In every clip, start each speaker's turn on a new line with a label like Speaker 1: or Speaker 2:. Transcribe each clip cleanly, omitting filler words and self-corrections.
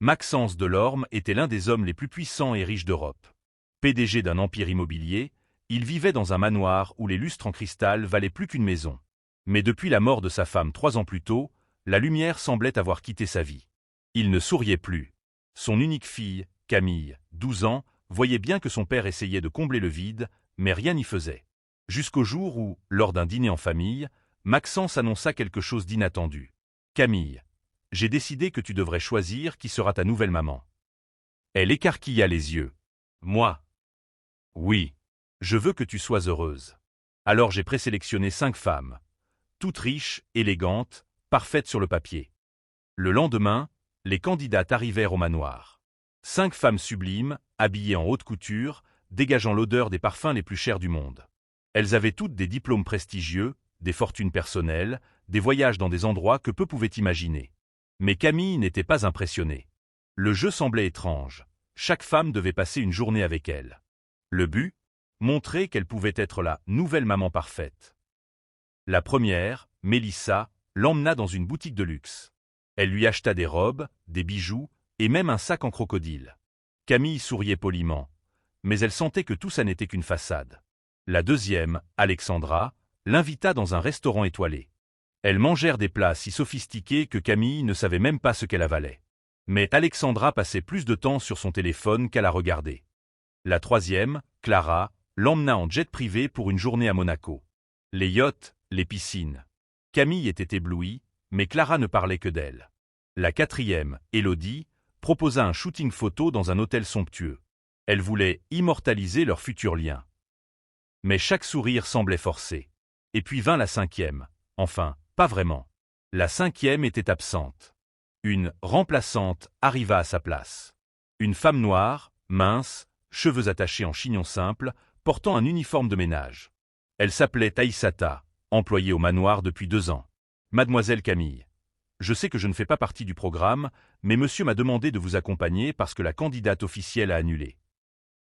Speaker 1: Maxence Delorme était l'un des hommes les plus puissants et riches d'Europe. PDG d'un empire immobilier, il vivait dans un manoir où les lustres en cristal valaient plus qu'une maison. Mais depuis la mort de sa femme 3 ans plus tôt, la lumière semblait avoir quitté sa vie. Il ne souriait plus. Son unique fille, Camille, 12 ans, voyait bien que son père essayait de combler le vide, mais rien n'y faisait. Jusqu'au jour où, lors d'un dîner en famille, Maxence annonça quelque chose d'inattendu. « Camille, j'ai décidé que tu devrais choisir qui sera ta nouvelle maman. » Elle écarquilla les yeux. « Moi ? Oui. Je veux que tu sois heureuse. » Alors j'ai présélectionné 5 femmes. Toutes riches, élégantes, parfaites sur le papier. Le lendemain, les candidates arrivèrent au manoir. 5 femmes sublimes, habillées en haute couture, dégageant l'odeur des parfums les plus chers du monde. Elles avaient toutes des diplômes prestigieux, des fortunes personnelles, des voyages dans des endroits que peu pouvaient imaginer. Mais Camille n'était pas impressionnée. Le jeu semblait étrange. Chaque femme devait passer une journée avec elle. Le but ? Montrer qu'elle pouvait être la nouvelle maman parfaite. La première, Mélissa, l'emmena dans une boutique de luxe. Elle lui acheta des robes, des bijoux et même un sac en crocodile. Camille souriait poliment, mais elle sentait que tout ça n'était qu'une façade. La deuxième, Alexandra, l'invita dans un restaurant étoilé. Elles mangèrent des plats si sophistiqués que Camille ne savait même pas ce qu'elle avalait. Mais Alexandra passait plus de temps sur son téléphone qu'à la regarder. La troisième, Clara, l'emmena en jet privé pour une journée à Monaco. Les yachts, les piscines. Camille était éblouie, mais Clara ne parlait que d'elle. La quatrième, Élodie, proposa un shooting photo dans un hôtel somptueux. Elle voulait immortaliser leur futur lien. Mais chaque sourire semblait forcé. Et puis vint la cinquième. Enfin, pas vraiment. La cinquième était absente. Une remplaçante arriva à sa place. Une femme noire, mince, cheveux attachés en chignon simple, portant un uniforme de ménage. Elle s'appelait Aïssata, employée au manoir depuis 2 ans. « Mademoiselle Camille, je sais que je ne fais pas partie du programme, mais monsieur m'a demandé de vous accompagner parce que la candidate officielle a annulé. »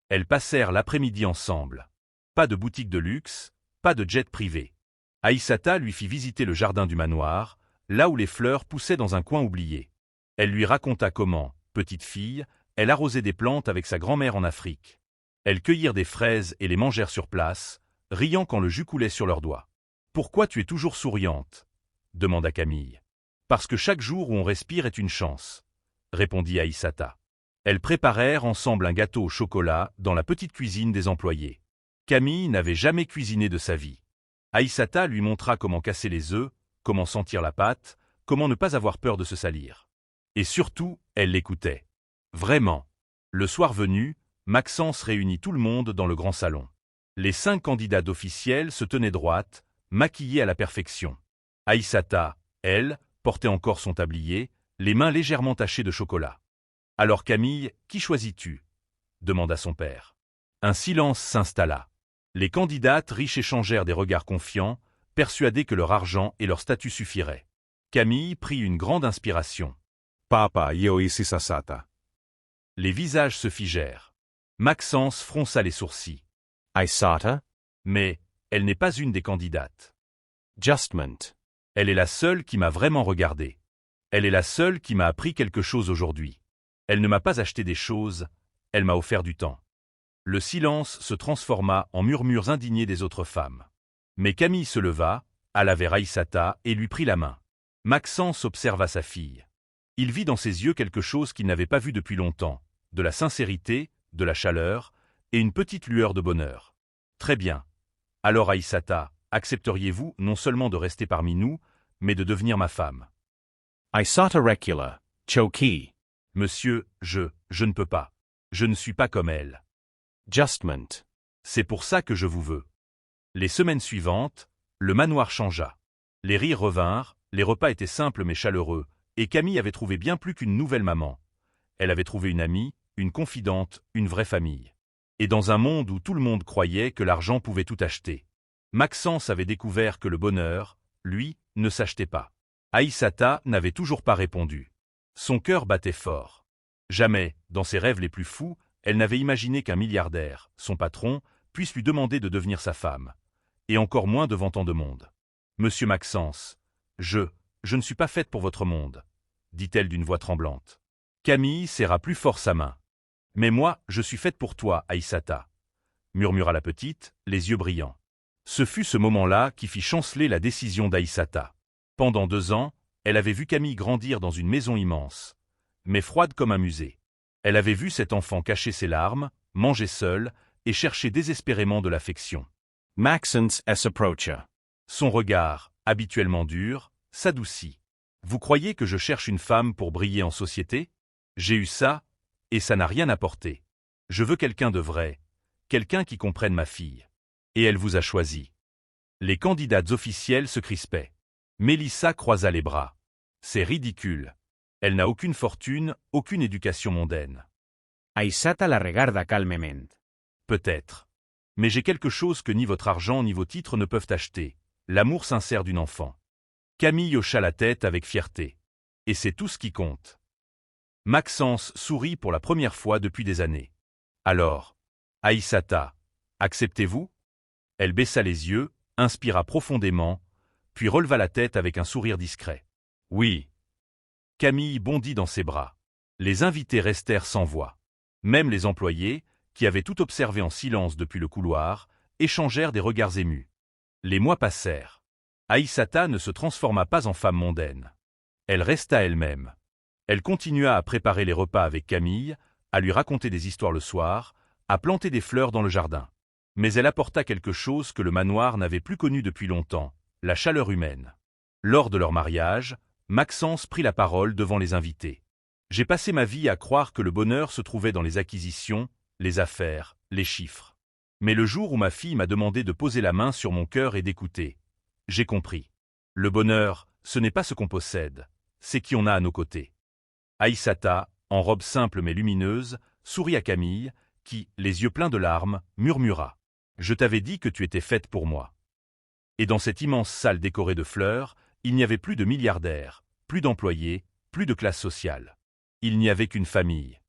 Speaker 1: Elles passèrent l'après-midi ensemble. Pas de boutique de luxe, pas de jet privé. Aïssata lui fit visiter le jardin du manoir, là où les fleurs poussaient dans un coin oublié. Elle lui raconta comment, petite fille, elle arrosait des plantes avec sa grand-mère en Afrique. Elles cueillirent des fraises et les mangèrent sur place, riant quand le jus coulait sur leurs doigts. « Pourquoi tu es toujours souriante ?» demanda Camille. « Parce que chaque jour où on respire est une chance, » répondit Aïssata. Elles préparèrent ensemble un gâteau au chocolat dans la petite cuisine des employés. Camille n'avait jamais cuisiné de sa vie. Aïssata lui montra comment casser les œufs, comment sentir la pâte, comment ne pas avoir peur de se salir. Et surtout, elle l'écoutait. Vraiment. Le soir venu, Maxence réunit tout le monde dans le grand salon. Les 5 candidates officielles se tenaient droites, maquillées à la perfection. Aïssata, elle, portait encore son tablier, les mains légèrement tachées de chocolat. « Alors Camille, qui choisis-tu » demanda son père. Un silence s'installa. Les candidates riches échangèrent des regards confiants, persuadées que leur argent et leur statut suffiraient. Camille prit une grande inspiration. « Papa, io Aïssata. » Les visages se figèrent. Maxence fronça les sourcils. « Aïssata » ? Mais elle n'est pas une des candidates. « Justment. » Elle est la seule qui m'a vraiment regardé. Elle est la seule qui m'a appris quelque chose aujourd'hui. Elle ne m'a pas acheté des choses, elle m'a offert du temps. Le silence se transforma en murmures indignés des autres femmes. Mais Camille se leva, alla vers Aïssata et lui prit la main. Maxence observa sa fille. Il vit dans ses yeux quelque chose qu'il n'avait pas vu depuis longtemps, de la sincérité, de la chaleur et une petite lueur de bonheur. Très bien. Alors Aïssata, accepteriez-vous non seulement de rester parmi nous, mais de devenir ma femme?
Speaker 2: Aïssata recula, choki.
Speaker 1: Monsieur, je ne peux pas. Je ne suis pas comme elle.
Speaker 2: Justment.
Speaker 1: C'est pour ça que je vous veux. Les semaines suivantes, le manoir changea. Les rires revinrent, les repas étaient simples mais chaleureux, et Camille avait trouvé bien plus qu'une nouvelle maman. Elle avait trouvé une amie, une confidente, une vraie famille. Et dans un monde où tout le monde croyait que l'argent pouvait tout acheter. Maxence avait découvert que le bonheur, lui, ne s'achetait pas. Aïssata n'avait toujours pas répondu. Son cœur battait fort. Jamais, dans ses rêves les plus fous, elle n'avait imaginé qu'un milliardaire, son patron, puisse lui demander de devenir sa femme. Et encore moins devant tant de monde. « Monsieur Maxence, je ne suis pas faite pour votre monde, » dit-elle d'une voix tremblante. Camille serra plus fort sa main. « Mais moi, je suis faite pour toi, Aïssata » murmura la petite, les yeux brillants. Ce fut ce moment-là qui fit chanceler la décision d'Aïssata. Pendant 2 ans, elle avait vu Camille grandir dans une maison immense, mais froide comme un musée. Elle avait vu cet enfant cacher ses larmes, manger seul et chercher désespérément de l'affection.
Speaker 2: Maxence S. approacher.
Speaker 1: Son regard, habituellement dur, s'adoucit. « Vous croyez que je cherche une femme pour briller en société? J'ai eu ça, et ça n'a rien apporté. Je veux quelqu'un de vrai, quelqu'un qui comprenne ma fille. Et elle vous a choisi. » Les candidates officielles se crispaient. Mélissa croisa les bras. « C'est ridicule. Elle n'a aucune fortune, aucune éducation mondaine. »
Speaker 2: Aïssata la regarda calmement.
Speaker 1: « Peut-être. Mais j'ai quelque chose que ni votre argent ni vos titres ne peuvent acheter, l'amour sincère d'une enfant. » Camille hocha la tête avec fierté. « Et c'est tout ce qui compte. » Maxence sourit pour la première fois depuis des années. « Alors, Aïssata, acceptez-vous » Elle baissa les yeux, inspira profondément, puis releva la tête avec un sourire discret. « Oui. » Camille bondit dans ses bras. Les invités restèrent sans voix. Même les employés, qui avaient tout observé en silence depuis le couloir, échangèrent des regards émus. Les mois passèrent. Aïssata ne se transforma pas en femme mondaine. Elle resta elle-même. Elle continua à préparer les repas avec Camille, à lui raconter des histoires le soir, à planter des fleurs dans le jardin. Mais elle apporta quelque chose que le manoir n'avait plus connu depuis longtemps, la chaleur humaine. Lors de leur mariage, Maxence prit la parole devant les invités. « J'ai passé ma vie à croire que le bonheur se trouvait dans les acquisitions, les affaires, les chiffres. Mais le jour où ma fille m'a demandé de poser la main sur mon cœur et d'écouter, j'ai compris. Le bonheur, ce n'est pas ce qu'on possède, c'est qui on a à nos côtés. » Aïssata, en robe simple mais lumineuse, sourit à Camille, qui, les yeux pleins de larmes, murmura. « Je t'avais dit que tu étais faite pour moi. » Et dans cette immense salle décorée de fleurs, il n'y avait plus de milliardaires, plus d'employés, plus de classe sociale. Il n'y avait qu'une famille.